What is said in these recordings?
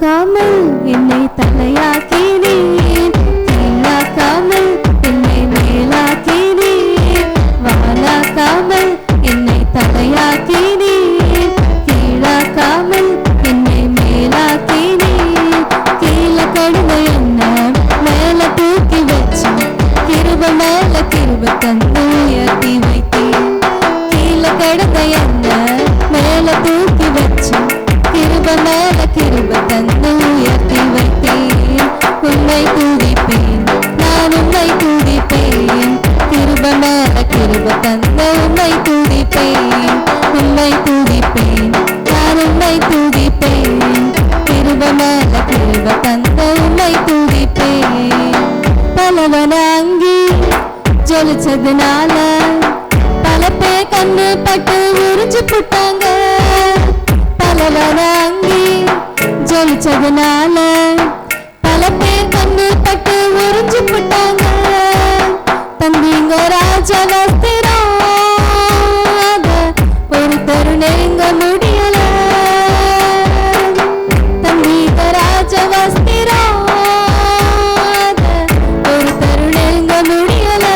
கீழாக்காமல் என்னை தலையாக்கினீர், கீழாக்காமல் என்னை மேலாக்கினீர், வாலாக்காமல் என்னை தலையாக்கினீர், கீழாக்காமல் என்னை மேலாக்கினீர். கீழே கடுங்க என்ன மேல தூக்கி வச்சு கிருப மேல கிருப தந்து உயர்த்தி வைத்தீர். கீழே கடுங்க என்ன மேல தூக்கி வச்சு கிருப மேல கிருப தந்து உயர்த்தி வைத்தேன். உம்மை துதிப்பேன், நான் உம்மை துதிப்பேன், கிருப மேல கிருப தந்து உம்மை துதிப்பேன். உம்மை துதிப்பேன், நான் உம்மை துதிப்பேன், கிருப மேல கிருப தந்து உம்மை துதிப்பேன். பலவன அங்கி ஜொலிச்சதுனால பல பேர் கண்ணு பட்டு உறிஞ்சு புட்டாங்க. பலவன அங்கி ஜொலிச்சதுனால பல பேர் கண்ணு பட்டு உறிஞ்சு புட்டாங்க. தம்பிங்க ராஜ வஸ்திரம் அத ஒருத்தர் நெருங்க முடியல. தம்பிங்க ராஜ வஸ்திரம் அத ஒருத்தர் நெருங்க முடியல.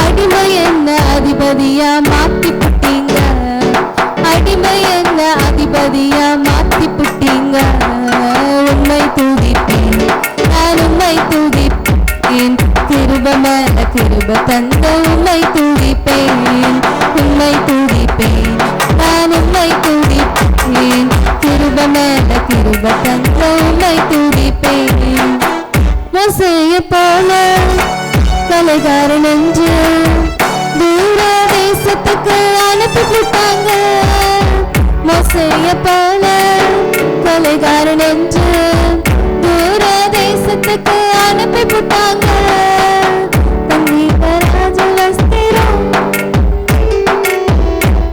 அடிமை என்ன அதிபதியா மாத்தி புட்டீங்க, அடிமை என்ன அதிபதியா மாத்தி புட்டீங்க. உம்மை துதிப்பேன், நான் உம்மை துதிப்பேன், கிருப மேல கிருப தந்த உம்மை துதிப்பேன். உம்மை துதிப்பேன், நான் உம்மை துதிப்பேன், கிருப மேல கிருப தந்த உம்மை துதிப்பேன். மோசேயை போல கொலைகாரன் என்று தூர தேசத்துக்கு அனுப்பி விட்டாங்க. மோசேயை போல கொலைகாரன் என்று தூர தேசத்துக்கு அனுப்பி விட்டாங்க. ராஜ வஸ்திரம்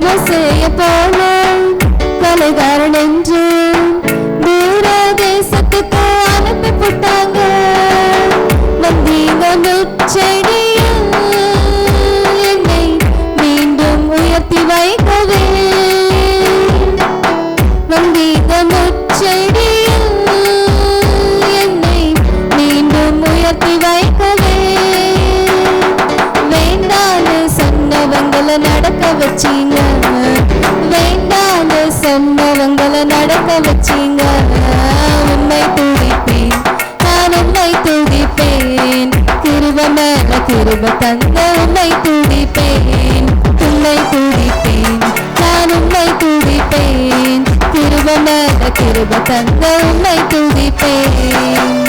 மோசேயை போல கொலைகாரன் என்று தூர தேசத்துக்கு அனுப்பி விட்டாங்க. வந்தீங்க முச்செடியில் என்னை மீண்டும் உயர்த்தி வைக்கவே. வந்தீங்க முச்செடியில் என்னை மீண்டும் உயர்த்தி வைக்கவே. வேண்டான்னு சொன்னவங்களை நடக்க வச்சீங்க, வேண்டான்னு சொன்னவங்களை நடக்க வச்சீங்க. உம்மை துதிப்பேன், நான் உம்மை துதிப்பேன், கிருப மேல கிருப தந்த உம்மை துதிப்பேன். உம்மை துதிப்பேன், நான் உம்மை துதிப்பேன், கிருப மேல கிருப தந்த உம்மை துதிப்பேன்.